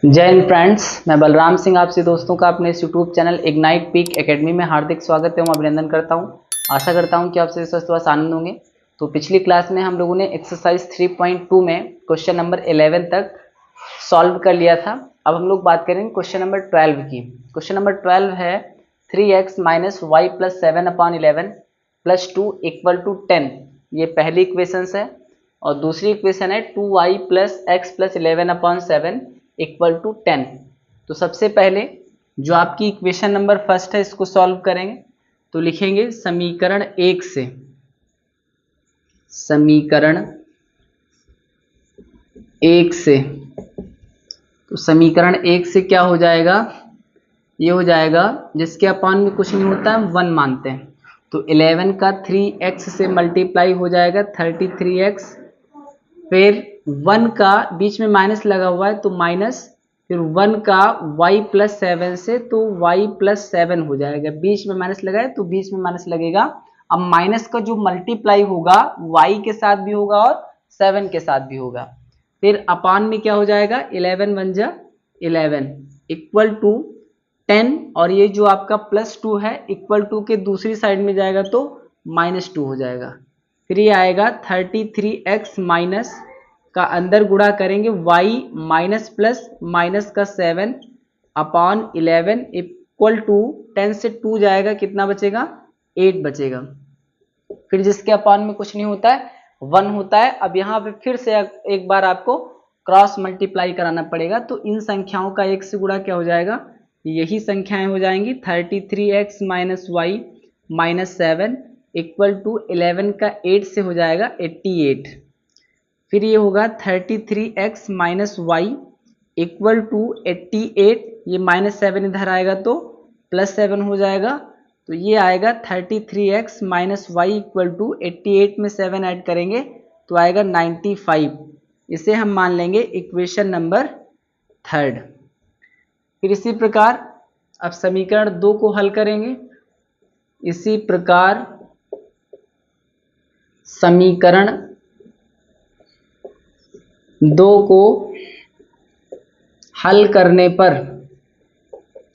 जय हिंद फ्रेंड्स, मैं बलराम सिंह आपसे दोस्तों का अपने इस YouTube channel ignite peak academy में हार्दिक स्वागत एवं अभिनंदन करता हूं। आशा करता हूं कि आप सभी स्वस्थ व आनंद होंगे। तो पिछली क्लास में हम लोगों ने एक्सरसाइज 3.2 में क्वेश्चन नंबर 11 तक सॉल्व कर लिया था। अब हम लोग बात करेंगे क्वेश्चन नंबर 12 की। क्वेश्चन नंबर 12 है 3x minus y plus 7/11 plus 2 equal to 10। ये पहली इक्वेशन है और दूसरी इक्वेशन है 2y plus x plus 11/7 equal to 10। तो सबसे पहले जो आपकी इक्वेशन नंबर फर्स्ट है इसको सॉल्व करेंगे। तो लिखेंगे समीकरण एक से तो समीकरण एक से क्या हो जाएगा, ये हो जाएगा जिसके अपान में कुछ नहीं होता है 1 मानते हैं। तो 11 का 3x से मल्टीप्लाई हो जाएगा 33x, फिर 1 का बीच में माइनस लगा हुआ है तो माइनस, फिर 1 का y प्लस 7 से तो y प्लस 7 हो जाएगा। बीच में माइनस लगा है तो बीच में माइनस लगेगा। अब माइनस का जो मल्टीप्लाई होगा y के साथ भी होगा और 7 के साथ भी होगा। फिर अपान में क्या हो जाएगा 11 1 जा 11 इक्वल टू 10, और ये जो आपका प्लस 2 है इक्वल टू के दूसरी साइड में जाएगा तो -2 हो जाएगा। फिर ये आएगा 33x माइनस का अंदर गुणा करेंगे y माइनस प्लस माइनस का 7 अपॉन 11 इक्वल टू 10 से 2 जाएगा, कितना बचेगा 8 बचेगा। फिर जिसके अपॉन में कुछ नहीं होता है 1 होता है। अब यहाँ पे फिर से एक बार आपको क्रॉस मल्टीप्लाई कराना पड़ेगा। तो इन संख्याओं का एक से गुणा क्या हो जाएगा, यही संख्याएं हो जाएंगी। 33x minus y minus 7 equal to 11 का 8 से हो जाएगा 88। फिर ये होगा 33x minus Y equal to 88, ये -7 इधर आएगा तो +7 हो जाएगा। तो ये आएगा 33x minus Y equal to 88 में 7 ऐड करेंगे तो आएगा 95। इसे हम मान लेंगे इक्वेशन नंबर 3। फिर इसी प्रकार अब समीकरण 2 को हल करेंगे। इसी प्रकार समीकरण 2 को हल करने पर,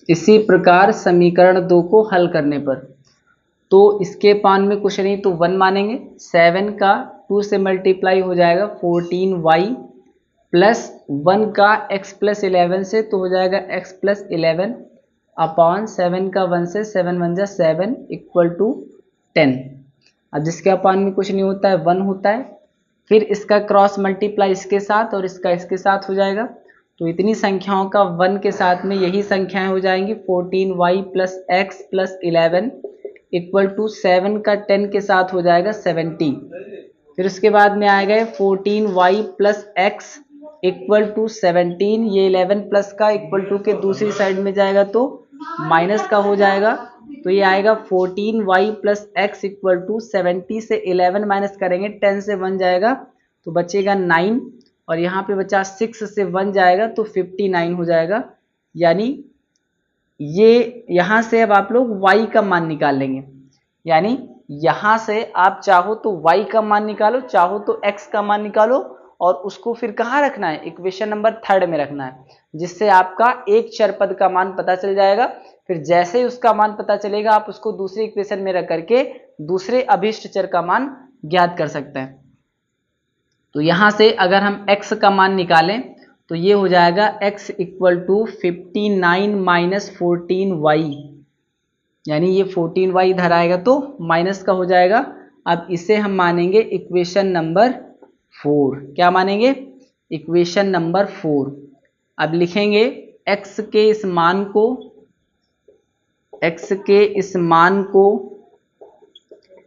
इसी प्रकार समीकरण 2 को हल करने पर तो इसके पान में कुछ नहीं तो 1 मानेंगे। 7 का 2 से मल्टीप्लाई हो जाएगा 14y प्लस 1 का x प्लस 11 से तो हो जाएगा x प्लस 11 अपॉन 7 का 1 से 7 1 जा 7 इक्वल टू 10। अब जिसके अपान में कुछ नहीं होता है 1 होता है। फिर इसका क्रॉस मल्टीप्लाई इसके साथ और इसका इसके साथ हो जाएगा। तो इतनी संख्याओं का 1 के साथ में यही संख्याएं हो जाएंगी। 14y plus x plus 11 equal to 7 का 10 के साथ हो जाएगा 70। फिर उसके बाद में आएगा 14y plus x equal to 17, ये 11 प्लस का इक्वल टू के दूसरी साइड में जाएगा तो माइनस का हो जाएगा। तो ये आएगा 14y plus x equal to 70 से 11 माइनस करेंगे 10 से 1 जाएगा तो बचेगा 9, और यहाँ पे बचा 6 से 1 जाएगा तो 59 हो जाएगा। यानी ये यहाँ से अब आप लोग y का मान निकाल लेंगे। यानी यहाँ से आप चाहो तो y का मान निकालो, चाहो तो x का मान निकालो, और उसको फिर कहाँ रखना है, इक्वेशन नंबर 3 में रखना है, जिससे आपका एक चर पद का मान पता चल जाएगा। फिर जैसे ही उसका मान पता चलेगा आप उसको दूसरे इक्वेशन में रख करके दूसरे अभिष्ट चर का मान ज्ञात कर सकते हैं। तो यहाँ से अगर हम x का मान निकालें तो ये हो जाएगा x equal to 59 minus 14y, यानी ये 14y इधर आएगा तो माइनस का हो जाएगा। अब इसे हम मानेंगे इक्वेशन नंबर 4। क्या मानेंगे, इक्वेशन नंबर 4। अब लिखेंगे x के इस मान को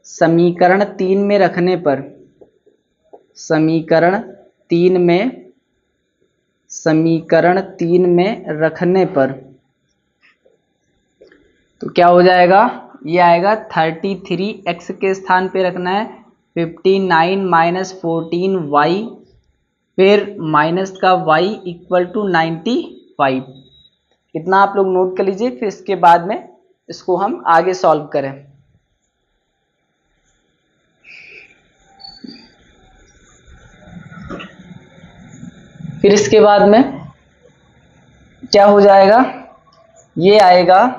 समीकरण 3 में रखने पर, समीकरण 3 में रखने पर तो क्या हो जाएगा, ये आएगा 33x के स्थान पे रखना है 59 माइनस 14y, फिर माइनस का y इक्वल टू 95। इतना आप लोग नोट कर लीजिए। फिर इसके बाद में इसको हम आगे सॉल्व करें। फिर इसके बाद में क्या हो जाएगा, ये आएगा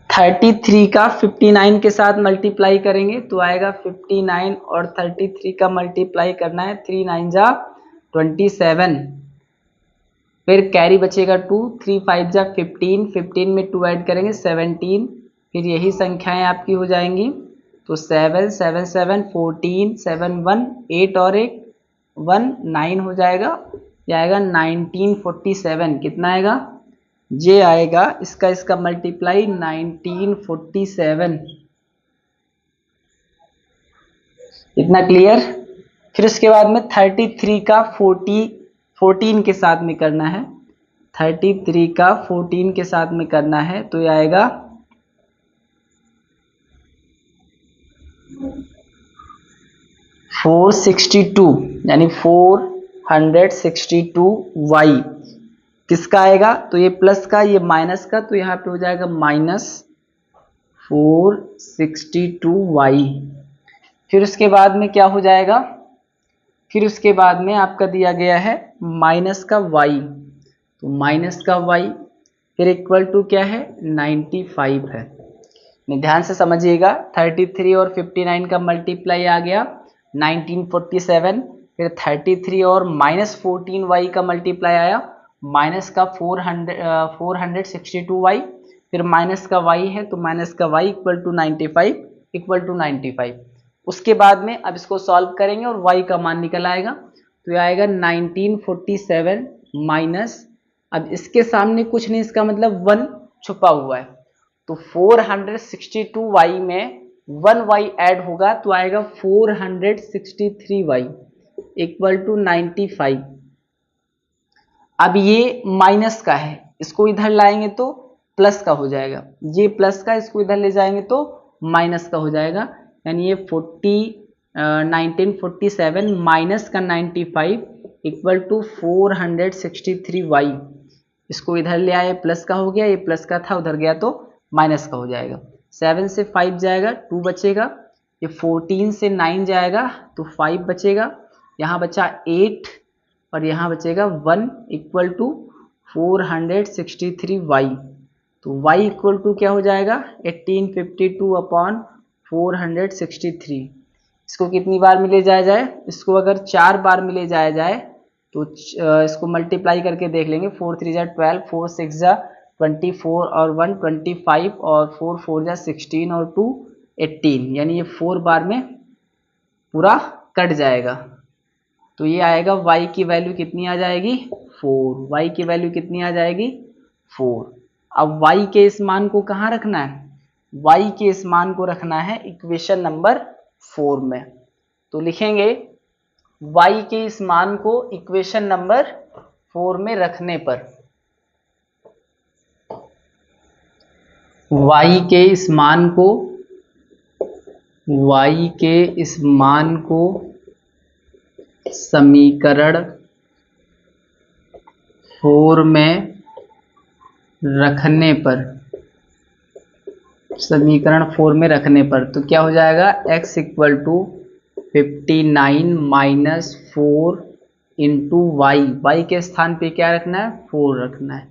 33 का 59 के साथ मल्टीप्लाई करेंगे तो आएगा 59 और 33 का मल्टीप्लाई करना है, 3 9 जा 27, फिर कैरी बचेगा 2, 3 5 जा 15, 15 में 2 ऐड करेंगे 17, फिर यही संख्याएं आपकी हो जाएंगी। तो 7 7 7 14, 7 1 8 और एक 1 9 हो जाएगा, यह आएगा 1947। कितना आएगा, ये आएगा इसका मल्टीप्लाई 1947। इतना क्लियर। फिर उसके बाद में 33 का 14 के साथ में करना है, 33 का 14 के साथ में करना है तो ये आएगा 462, यानी 462y। किसका आएगा, तो ये प्लस का ये माइनस का, तो यहाँ पे हो जाएगा -462y। फिर उसके बाद में क्या हो जाएगा, फिर उसके बाद में आपका दिया गया है माइनस का y, तो माइनस का y फिर इक्वल टू क्या है 95 है। ध्यान से समझिएगा, 33 और 59 का मल्टीप्लाई आ गया 1947, फिर 33 और -14y का मल्टीप्लाई आया माइनस का 462y, फिर माइनस का y है तो माइनस का y इक्वल टू 95। उसके बाद में अब इसको सॉल्व करेंगे और y का मान निकल आएगा, तो ये आएगा 1947 माइनस, अब इसके सामने कुछ नहीं, इसका मतलब 1 छुपा हुआ है, तो 462y में 1y ऐड होगा तो आएगा 463y इक्वल टू 95। अब ये माइनस का है, इसको इधर लाएंगे तो प्लस का हो जाएगा, ये प्लस का, इसको इधर ले जाएंगे तो माइनस का हो जाएगा, यानी ये 1947 माइनस का 95 इक्वल टू 463y। इसको इधर ले आए, प्लस का हो गया, ये प्लस का था उधर गया तो माइनस का हो जाएगा। 7 से 5 जाएगा 2 बचेगा, ये 14 से 9 जाएगा तो 5 बचेगा, यहाँ बचा 8 और यहाँ बचेगा 1 इक्वल टू 463y। तो y इक्वल टू क्या हो जाएगा 1852 अपॉन 463। इसको कितनी बार मिले जाया जाए, इसको अगर 4 बार मिले जाया जाए तो इसको मल्टीप्लाई करके देख लेंगे, 4 3 जा 12, 4 6 जा 24 और 1 25 और 4 4 जा 16 और 2 18, यानी ये 4 बार में पूरा कट जाएगा। तो ये आएगा y की वैल्यू कितनी आ जाएगी 4, y की वैल्यू कितनी आ जाएगी 4। अब y के इस मान को कहाँ रखना है, y के इस मान को रखना है इक्वेशन नंबर 4 में, तो लिखेंगे y के इस मान को इक्वेशन नंबर 4 में रखने पर y के इस मान को समीकरण 4 में रखने पर, तो क्या हो जाएगा x equal to 59 minus 4 into y के स्थान पे क्या रखना है 4 रखना है,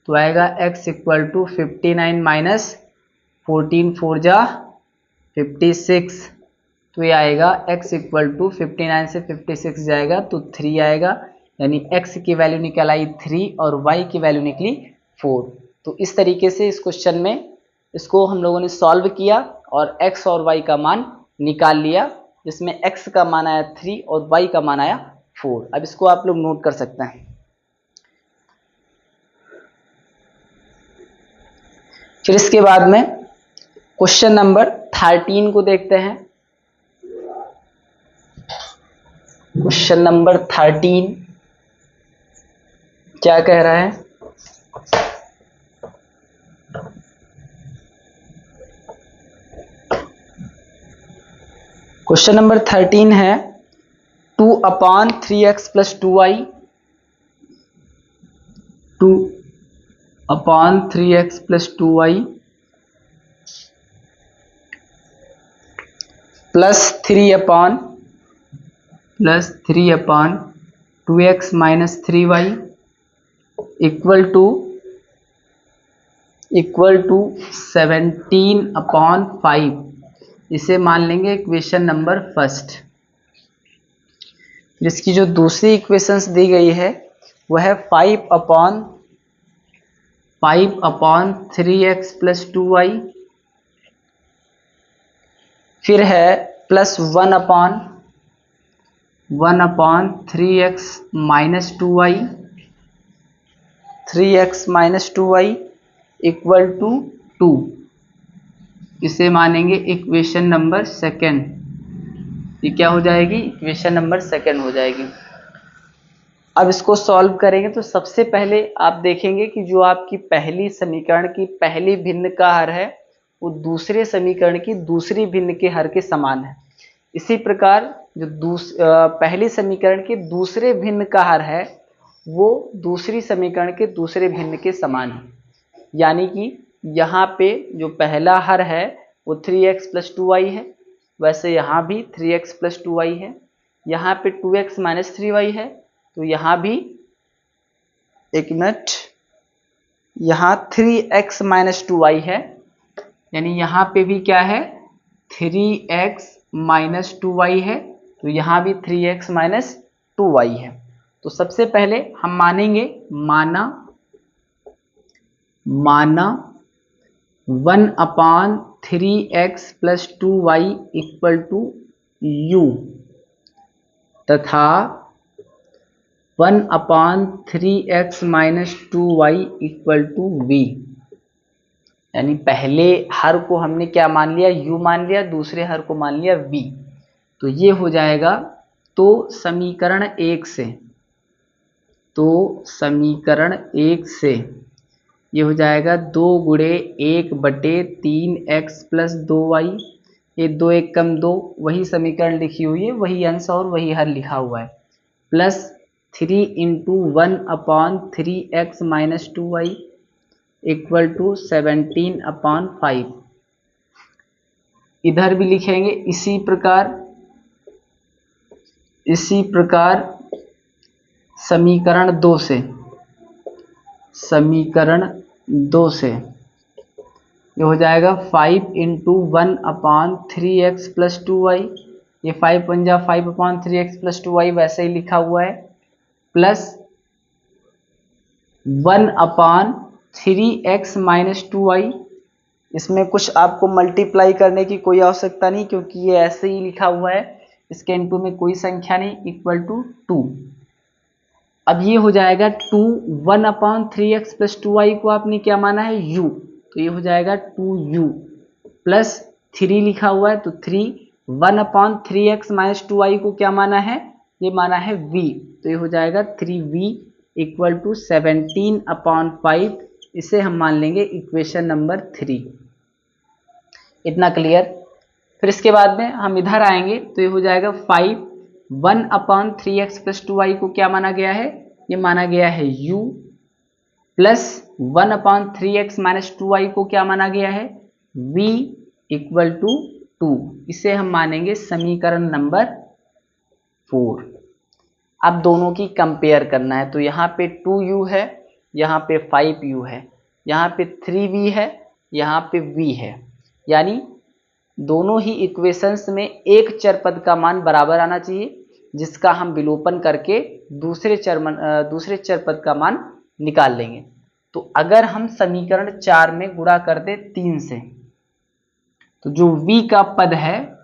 तो आएगा x इक्वल टू 59 माइनस 14 4 जा 56, तो ये आएगा x इक्वल टू 59 से 56 जाएगा तो 3 आएगा, यानी x की वैल्यू निकल आई 3 और y की वैल्यू निकली 4। तो इस तरीके से इस क्वेश्चन में इसको हम लोगों ने सॉल्व किया और x और y का मान निकाल लिया, जिसमें x का मान आया 3 और y का मान आया 4। अब इसको आप लोग नोट कर सकते हैं। फिर इसके बाद में क्वेश्चन नंबर 13 को देखते हैं। क्वेश्चन नंबर 13 क्या कह रहा है, क्वेश्चन नंबर 13 है 2 upon 3x plus 2y, 2 upon 3x plus 2y plus 3 upon 2x minus 3y equal to 17/5, इसे मान लेंगे इक्वेशन नंबर फर्स्ट। जिसकी जो दूसरी इक्वेशंस दी गई है वह है 5/3x + 2y, फिर है plus 1/3x - 2y, 3x - 2y equal to 2, इसे मानेंगे इक्वेशन नंबर सेकेंड। ये क्या हो जाएगी? इक्वेशन नंबर सेकेंड हो जाएगी। अब इसको सॉल्व करेंगे तो सबसे पहले आप देखेंगे कि जो आपकी पहली समीकरण की पहली भिन्न का हर है वो दूसरे समीकरण की दूसरी भिन्न के हर के समान है। इसी प्रकार जो पहली समीकरण के दूसरे भिन्न का हर है वो दूसरी समीकरण के दूसरे भिन्न के समान है। यानी कि यहाँ पे जो पहला हर है वो 3x + 2y है, वैसे यहाँ भी 3x + 2y है। यहाँ पे 2x - 3y है, तो यहाँ भी 1 मिनट, यहाँ 3x - 2y है, यानी यहाँ पे भी क्या है? 3x - 2y है, तो यहाँ भी 3x - 2y है। तो सबसे पहले हम मानेंगे, माना 1/3x + 2y equal to u तथा 1/3x - 2y equal to v। यानी पहले हर को हमने क्या मान लिया? u मान लिया, दूसरे हर को मान लिया v। तो ये हो जाएगा, तो समीकरण 1 से ये हो जाएगा 2 × 1/3x + 2y, ये 2 1 कम 2, वही समीकरण लिखी हुई है, वही अंश और वही हर लिखा हुआ है, plus 3 × 1/3x - 2y equal to 17/5। इधर भी लिखेंगे इसी प्रकार समीकरण 2 से ये हो जाएगा 5 × 1/3x + 2y, ये 5 × 1 = 5/3x + 2y वैसे ही लिखा हुआ है, प्लस 1/3x - 2y। इसमें कुछ आपको मल्टीप्लाई करने की कोई आवश्यकता नहीं, क्योंकि ये ऐसे ही लिखा हुआ है, इसके इनटू में कोई संख्या नहीं, इक्वल टू 2। अब ये हो जाएगा 2, 1/3x + 2y को आपने क्या माना है? u, तो ये हो जाएगा 2u प्लस 3 लिखा हुआ है, तो 3, 1/3x - 2y को क्या माना है? ये माना है v, तो ये हो जाएगा 3v इक्वल टू 17/5। इसे हम मान लेंगे इक्वेशन नंबर 3। इतना क्लियर? फिर इसके बाद में हम इधर आएंगे तो ये हो जाएगा 5, 1/3x + 2y को क्या माना गया है? ये माना गया है u, प्लस 1/3x - 2y को क्या माना गया है? v equal to 2। इसे हम मानेंगे समीकरण नंबर 4। अब दोनों की कंपेयर करना है, तो यहाँ पे 2u है, यहाँ पे 5u है, यहाँ पे 3v है, यहाँ पे v है। यानी दोनों ही इक्वेशंस में एक चर पद का मान बराबर आना चाहिए, जिसका हम विलोपन करके दूसरे चर पद का मान निकाल लेंगे। तो अगर हम समीकरण 4 में गुणा कर दे 3 से, तो जो v का पद है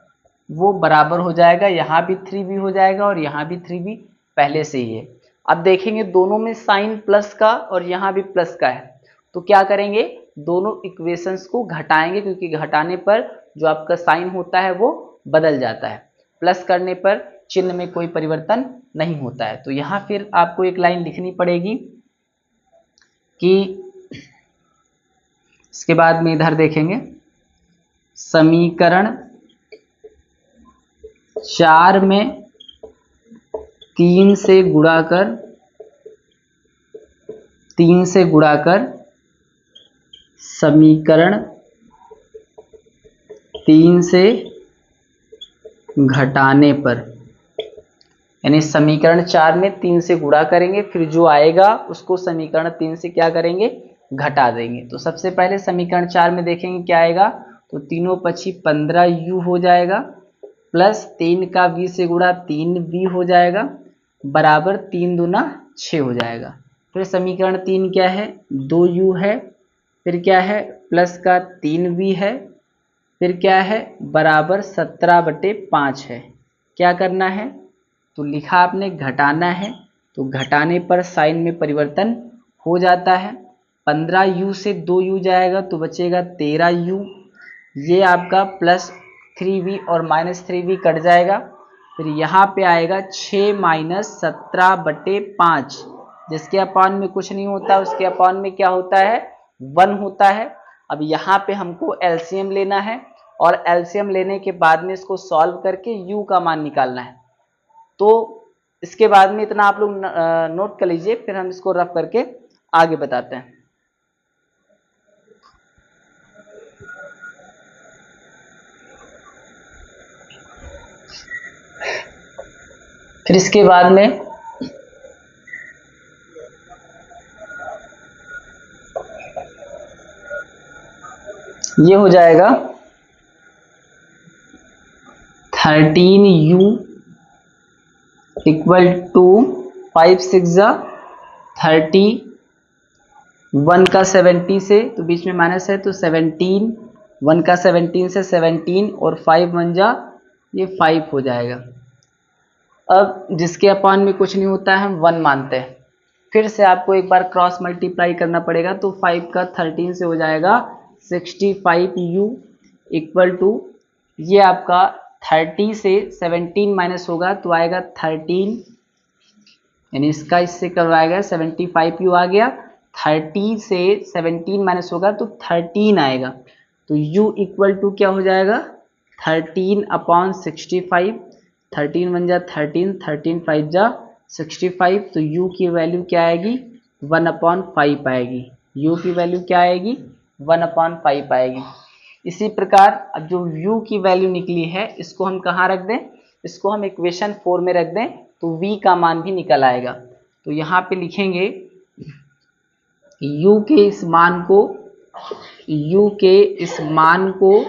वो बराबर हो जाएगा, यहाँ भी 3v हो जाएगा और यहाँ भी 3v पहले से ही है। अब देखेंगे दोनों में साइन प्लस का और यहाँ भी प्लस का है, तो क्या करेंगे? दोनों इक्वेशंस को घटाएंगे, क्योंकि घटाने पर जो आपका साइन होता है वो बदल जाता है, प्लस करने पर चिन्ह में कोई परिवर्तन नहीं होता है। तो यहाँ फिर आपको एक लाइन लिखनी पड़ेगी कि इसके बाद में इधर देखेंगे समीकरण 4 में 3 से गुणा कर समीकरण 3 से घटाने पर यानी समीकरण 4 में 3 से गुणा करेंगे, फिर जो आएगा उसको समीकरण 3 से क्या करेंगे, घटा देंगे। तो सबसे पहले समीकरण 4 में देखेंगे क्या आएगा, तो तीनों पक्षी 15u हो जाएगा, प्लस 3 का v से गुणा 3v हो जाएगा, बराबर 3 दूना 6 हो जाएगा। फिर समीकरण 3 क्या है, 2u है, फिर क्या है प्लस का 3v है, फिर क्या है बराबर 17/5 है। क्या करना है, तो लिखा आपने घटाना है, तो घटाने पर साइन में परिवर्तन हो जाता है। 15u से 2u जाएगा तो बचेगा 13u, ये आपका प्लस 3v और माइनस 3v कट जाएगा। फिर यहाँ पे आएगा 6 माइनस 17/5, जिसके अपान में कुछ नहीं होता उसके अपान में क्या होता है, 1 होता है। अब यहाँ पे हमको एलसीएम लेना है और एलसीएम लेने के बाद में इसको सॉल्व करके u का मान निकालना है। तो इसके बाद में इतना आप लोग नोट कर लीजिए, फिर हम इसको रफ करके आगे बताते हैं। फिर इसके बाद में ये हो जाएगा 13u इक्वल टू 5 6 30, 1 का 70 से तो बीच में माइनस है तो 17, 1 का 17 से 17 और 5 1 जा ये 5 हो जाएगा। अब जिसके अपान में कुछ नहीं होता है हम 1 मानते हैं, फिर से आपको एक बार क्रॉस मल्टीप्लाई करना पड़ेगा, तो 5 का 13 से हो जाएगा 65u इक्वल टू ये आपका 30 से 17 माइनस होगा तो आएगा 13, यानी इसका इससे करवाएगा 75u आ गया, 30 से 17 माइनस होगा तो 13 आएगा, तो u इक्वल टू क्या हो जाएगा 13/65, 13 1 जा 13, 13 5 जा 65, तो u की वैल्यू क्या आएगी 1/5 आएगी, u की वैल्यू क्या आएगी 1/5 आएगी। इसी प्रकार अब जो u की वैल्यू निकली है इसको हम कहाँ रख दें, इसको हम इक्वेशन 4 में रख दें तो v का मान भी निकल आएगा। तो यहाँ पे लिखेंगे u के इस मान को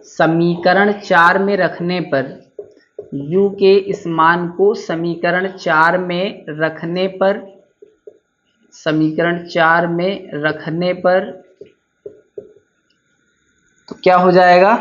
समीकरण 4 में रखने पर, u के इस मान को समीकरण 4 में रखने पर, समीकरण 4 में रखने पर तो क्या हो जाएगा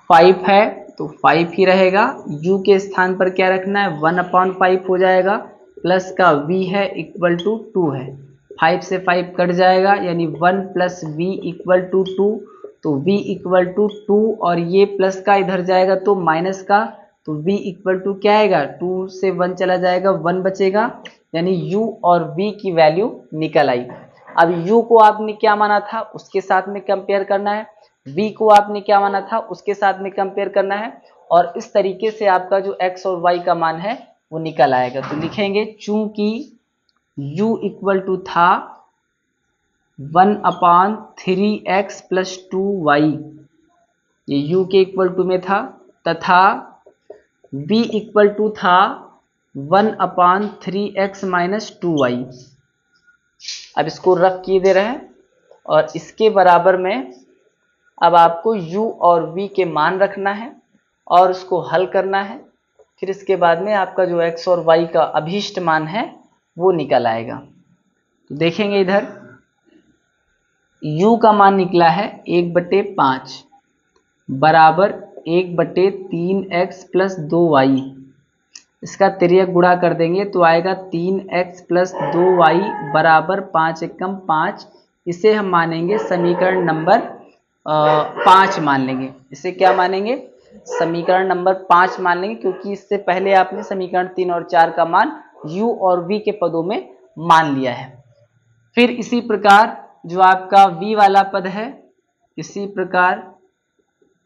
5 है तो 5 ही रहेगा, u के स्थान पर क्या रखना है 1/5 हो जाएगा, प्लस का v है इक्वल टू 2 है, 5 से 5 कट जाएगा यानी 1 प्लस v इक्वल टू 2, तो v इक्वल टू 2 और ये प्लस का इधर जाएगा तो माइनस का, तो v इक्वल टू क्या आएगा 2 से 1 चला जाएगा 1 बचेगा, यानी u और v की वैल्यू निकल आई। अब u को आपने क्या माना था उसके साथ में कंपेयर करना है, v को आपने क्या माना था उसके साथ में कंपेयर करना है, और इस तरीके से आपका जो x और y का मान है वो निकल आएगा। तो लिखेंगे चूंकि u इक्वल टू था 1/3x प्लस 2y, ये u के इक्वल टू में था, तथा v इक्वल टू था 1/3x माइनस 2y। अब इसको रफ किए दे रहे हैं और इसके बराबर में अब आपको u और v के मान रखना है और उसको हल करना है, फिर इसके बाद में आपका जो x और y का अभीष्ट मान है वो निकल आएगा। तो देखेंगे इधर u का मान निकला है 1/5 बराबर 1/3x प्लस 2y, इसका तिर्यक गुणा कर देंगे तो आएगा 3x प्लस 2y बराबर 5 एकम 5, इसे हम मानेंगे समीकरण नंबर 5 मान लेंगे। इसे क्या मानेंगे समीकरण नंबर 5 मान लेंगे, क्योंकि इससे पहले आपने समीकरण 3 और 4 का मान u और v के पदों में मान लिया है। फिर इसी प्रकार जो आपका v वाला पद है, इसी प्रकार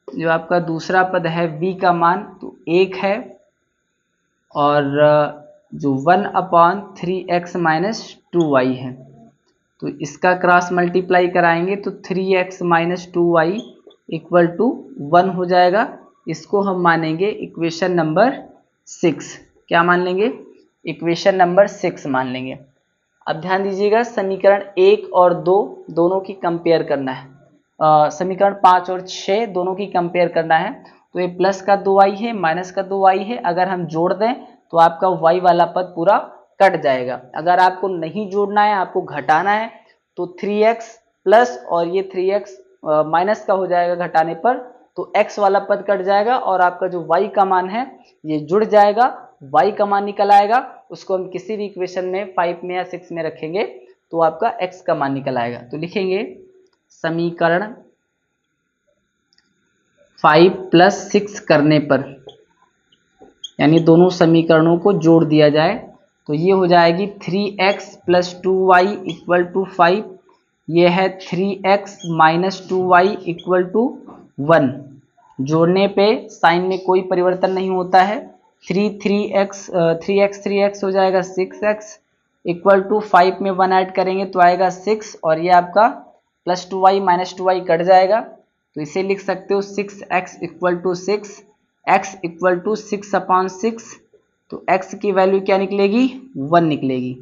जो आपका दूसरा पद है v का मान तो 1 है, और जो 1/3x माइनस 2y है तो इसका क्रॉस मल्टीप्लाई कराएंगे तो 3x minus 2y equal to 1 हो जाएगा। इसको हम मानेंगे इक्वेशन नंबर 6, क्या मान लेंगे, इक्वेशन नंबर 6 मान लेंगे। अब ध्यान दीजिएगा, समीकरण 1 और 2 दोनों की कंपेयर करना है, समीकरण 5 और 6 दोनों की कंपेयर करना है। तो ये प्लस का 2y है, माइनस का 2y है, अगर हम जोड़ दें तो आपका y वाला पद पूरा कट जाएगा। अगर आपको नहीं जोड़ना है, आपको घटाना है, तो 3x प्लस और ये 3x माइनस का हो जाएगा घटाने पर, तो x वाला पद कट जाएगा और आपका जो y का मान है ये जुड़ जाएगा, y का मान निकल आएगा। उसको हम किसी भी इक्वेशन में 5 में या 6 में रखेंगे तो आपका x का मान निकल आएगा। तो लिखेंगे समीकरण 5 प्लस 6 करने पर, यानी दोनों समीकरणों को जोड़ दिया जाए तो ये हो जाएगी 3x plus 2y equal to 5, ये है 3x minus 2y equal to 1। जोड़ने पे साइन में कोई परिवर्तन नहीं होता है, 3x हो जाएगा 6x इक्वल टू 5 में 1 ऐड करेंगे तो आएगा 6, और ये आपका plus 2y minus 2y cut जाएगा, तो इसे लिख सकते हो 6x equal to 6, x equal to 6/6। तो x की वैल्यू क्या निकलेगी, 1 निकलेगी।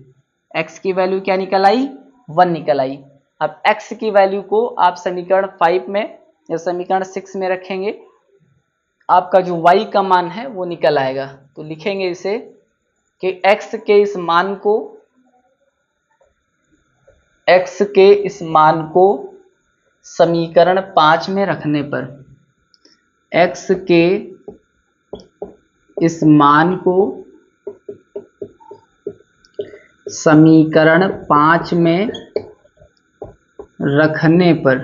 x की वैल्यू क्या निकल आई, 1 निकल आई। अब x की वैल्यू को आप समीकरण 5 में या समीकरण 6 में रखेंगे, आपका जो y का मान है वो निकल आएगा। तो लिखेंगे इसे कि x के इस मान को समीकरण 5 में रखने पर, x के इस मान को समीकरण 5 में रखने पर,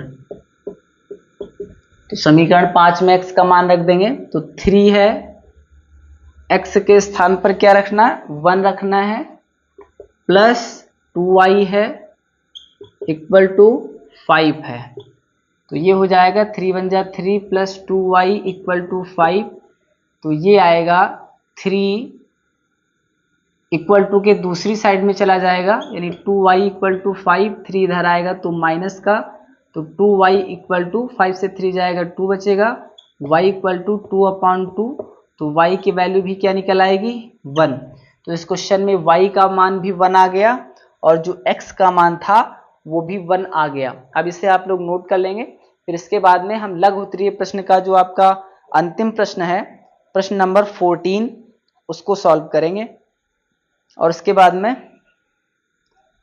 तो समीकरण 5 में x का मान रख देंगे तो 3 है, x के स्थान पर क्या रखना है, 1 रखना है, प्लस 2y है इक्वल टू 5 है। तो ये हो जाएगा 3 1 जा 3 प्लस 2y इक्वल टू 5, तो ये आएगा 3 इक्वल टू के दूसरी साइड में चला जाएगा, यानी 2y इक्वल टू 5, 3 इधर आएगा तो माइनस का, तो 2y इक्वल टू 5 से 3 जाएगा 2 बचेगा, y इक्वल टू 2/2, तो y की वैल्यू भी क्या निकल आएगी, 1। तो इस क्वेश्चन में y का मान भी 1 आ गया और जो x का मान था वो भी 1 आ गया। अब इसे आप लोग नोट कर लेंगे, फिर इसके बाद में हम लघु उत्तरीय प्रश्न का जो आपका अंतिम प्रश्न है, प्रश्न नंबर 14, उसको सॉल्व करेंगे, और उसके बाद में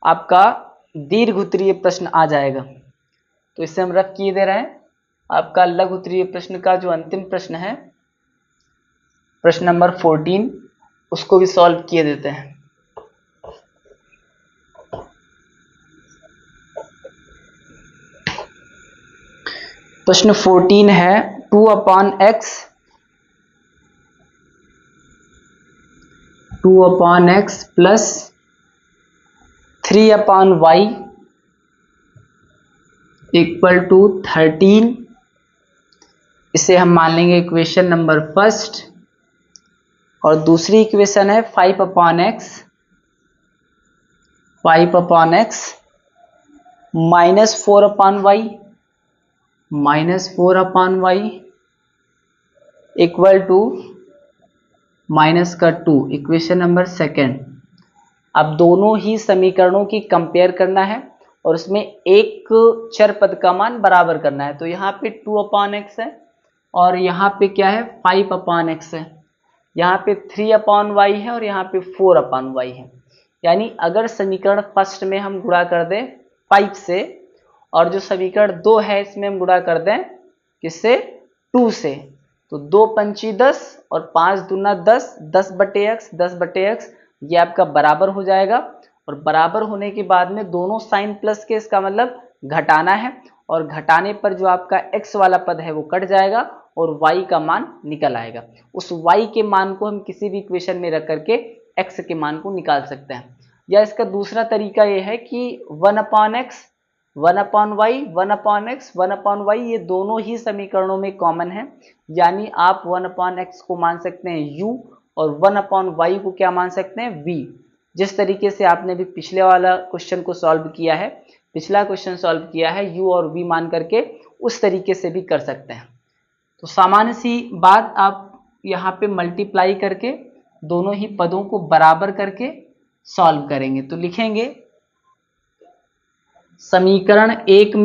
आपका दीर्घ उत्तरीय प्रश्न आ जाएगा। तो इसे हम रख किए दे रहे हैं, आपका लघु उत्तरीय प्रश्न का जो अंतिम प्रश्न है, प्रश्न नंबर 14, उसको भी सॉल्व किए देते हैं। प्रश्न 14 है 2/x plus 3/y equal to 13, इसे हम मान लेंगे इक्वेशन नंबर फर्स्ट। और दूसरी इक्वेशन है 5/x minus 4/y equal to minus का 2, इक्वेशन नंबर सेकेंड। अब दोनों ही समीकरणों की कंपेयर करना है और उसमें एक चर पद का मान बराबर करना है। तो यहाँ पे 2/x है और यहाँ पे क्या है, 5/x है, यहाँ पे 3/y है और यहाँ पे 4/y है। यानी अगर समीकरण फर्स्ट में हम गुणा कर दें 5 से, और जो समीकरण 2 है इसमें हम गुणा कर दें किससे, 2 से, तो 2 पंची 10 और 5 दूना 10, 10/x ये आपका बराबर हो जाएगा। और बराबर होने के बाद में दोनों साइन प्लस के, इसका मतलब घटाना है, और घटाने पर जो आपका x वाला पद है वो कट जाएगा और y का मान निकल आएगा। उस y के मान को हम किसी भी इक्वेशन में रख करके x के मान को निकाल सकते हैं। या इसका दूसरा तरीका ये है कि 1/x 1/y 1/x 1/y ये दोनों ही समीकरणों में कॉमन है, यानी आप 1/x को मान सकते हैं u और 1/y को क्या मान सकते हैं, v। जिस तरीके से आपने भी पिछले वाला क्वेश्चन को सॉल्व किया है, पिछला क्वेश्चन सॉल्व किया है u और v मान करके, उस तरीके से भी कर सकते हैं। तो सामान्य सी बात, आप यहाँ पे मल्टीप्लाई करके दोनों ही पदों को बराबर करके सॉल्व करेंगे। तो लिखेंगे समीकरण एक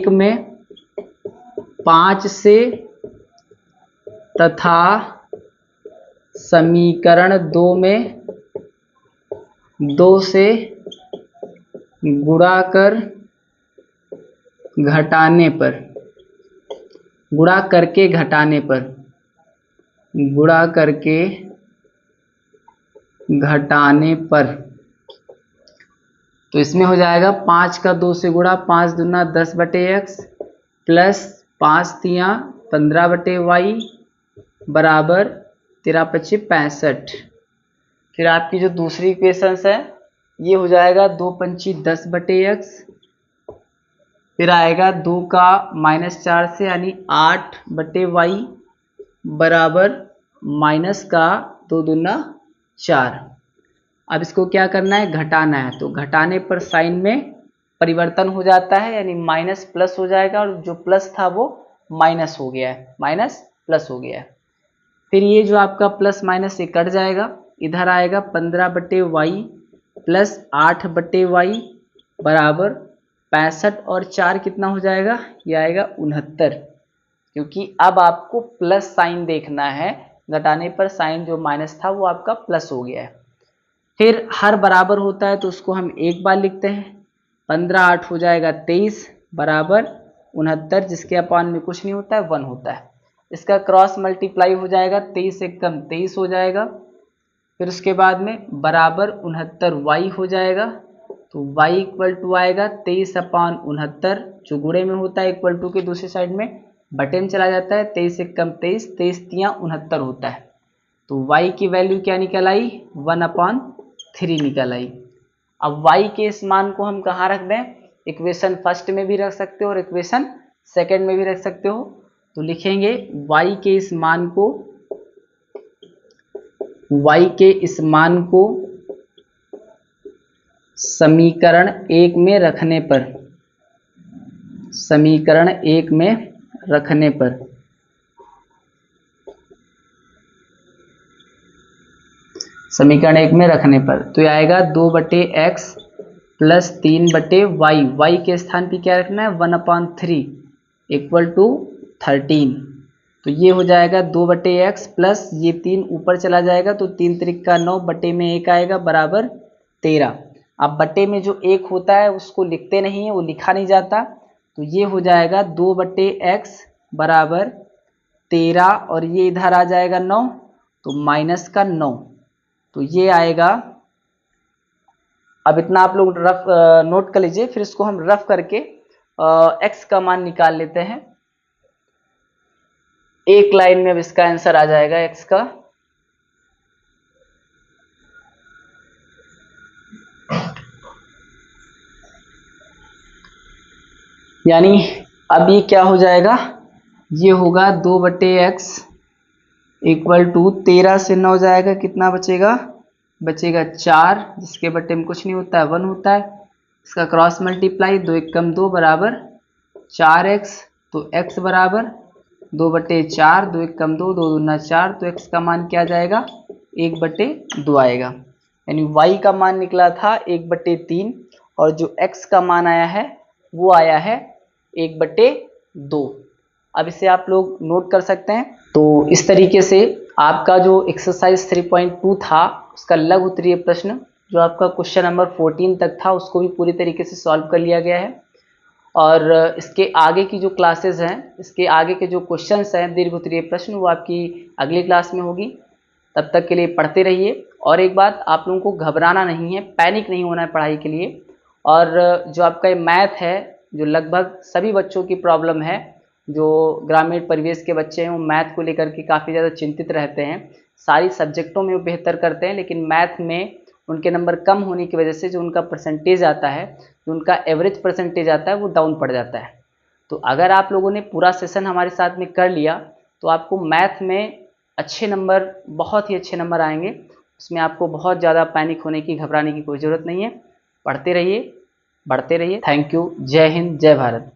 में 5 से तथा समीकरण 2 में 2 से गुणा कर घटाने पर, गुणा करके घटाने पर, गुणा करके घटाने पर, तो इसमें हो जाएगा 5 का 2 से गुणा, 5 दूना 10/x प्लस 5 तियाँ 15/y बराबर 13×5 = 65। फिर आपकी जो दूसरी इक्वेशंस है ये हो जाएगा 2×5 = 10/x, फिर आएगा 2 का -4 से यानी 8/y बराबर माइनस का 2 दूना 4। अब इसको क्या करना है, घटाना है। तो घटाने पर साइन में परिवर्तन हो जाता है, यानी माइनस प्लस हो जाएगा और जो प्लस था वो माइनस हो गया है, माइनस प्लस हो गया है। फिर ये जो आपका प्लस माइनस से कट जाएगा, इधर आएगा 15/y प्लस 8/y बराबर 65 और 4 कितना हो जाएगा, ये आएगा 69, क्योंकि अब आपको प्लस साइन देखना है। घटाने पर साइन जो माइनस था वो आपका प्लस हो गया है। फिर हर बराबर होता है तो उसको हम एक बार लिखते हैं, 15 8 हो जाएगा 23 बराबर 69, जिसके अपान में कुछ नहीं होता है, 1 होता है। इसका क्रॉस मल्टीप्लाई हो जाएगा, 23 से कम 23 हो जाएगा। फिर उसके बाद में बराबर 69y हो जाएगा, तो y इक्वल टू आएगा 23/69, जो गुणे में होता है इक्वल टू के दूसरी साइड में बटे में चला जाता है, 23 से कम 23, 23 तियाँ 69 होता है। तो y की वैल्यू क्या निकल आई, 1/3 निकल आई। अब y के इस मान को हम कहाँ रख दें, इक्वेशन फर्स्ट में भी रख सकते हो और इक्वेशन सेकंड में भी रख सकते हो। तो लिखेंगे y के इस मान को, y के इस मान को समीकरण 1 में रखने पर, समीकरण 1 में रखने पर समीकरण 1 में रखने पर तो ये आएगा 2/x प्लस 3/y, y के स्थान पे क्या रखना है, 1/3 इक्वल टू 13। तो ये हो जाएगा 2/x प्लस ये 3 ऊपर चला जाएगा, तो 3 त्रिक का 9 बटे में 1 आएगा बराबर 13। अब बटे में जो 1 होता है उसको लिखते नहीं है, वो लिखा नहीं जाता, तो ये हो जाएगा 2/x बराबर 13 और ये इधर आ जाएगा 9, तो माइनस का 9, तो ये आएगा। अब इतना आप लोग रफ नोट कर लीजिए, फिर इसको हम रफ करके x का मान निकाल लेते हैं। एक लाइन में अब इसका आंसर आ जाएगा x का। यानी अब ये क्या हो जाएगा, ये होगा 2/x इक्वल टू 13 से 9 जाएगा, कितना बचेगा, बचेगा 4, जिसके बटे में कुछ नहीं होता है, 1 होता है। इसका क्रॉस मल्टीप्लाई, 2 × 2 बराबर 4x, तो x बराबर 2/4, 2 × 2, 2 दूना 4, तो x का मान क्या जाएगा, 1/2 आएगा। यानी y का मान निकला था 1/3 और जो x का मान आया है वो आया है 1/2। अब इसे आप लोग नोट कर सकते हैं। तो इस तरीके से आपका जो एक्सरसाइज 3.2 था उसका लघु उत्तरीय प्रश्न जो आपका क्वेश्चन नंबर 14 तक था उसको भी पूरी तरीके से सॉल्व कर लिया गया है। और इसके आगे की जो क्लासेस हैं, इसके आगे के जो क्वेश्चंस हैं दीर्घ उत्तरीय प्रश्न, वो आपकी अगली क्लास में होगी। तब तक के लिए पढ़ते रहिए। और एक बात, आप लोगों को घबराना नहीं है, पैनिक नहीं होना है पढ़ाई के लिए। और जो आपका ये मैथ है, जो लगभग सभी बच्चों की प्रॉब्लम है, जो ग्रामीण परिवेश के बच्चे हैं वो मैथ को लेकर के काफ़ी ज़्यादा चिंतित रहते हैं। सारी सब्जेक्टों में वो बेहतर करते हैं, लेकिन मैथ में उनके नंबर कम होने की वजह से जो उनका परसेंटेज आता है, जो उनका एवरेज परसेंटेज आता है, वो डाउन पड़ जाता है। तो अगर आप लोगों ने पूरा सेशन हमारे साथ में कर लिया तो आपको मैथ में अच्छे नंबर, बहुत ही अच्छे नंबर आएंगे। उसमें आपको बहुत ज़्यादा पैनिक होने की, घबराने की कोई ज़रूरत नहीं है। पढ़ते रहिए, बढ़ते रहिए। Thank you. जय हिंद, जय भारत।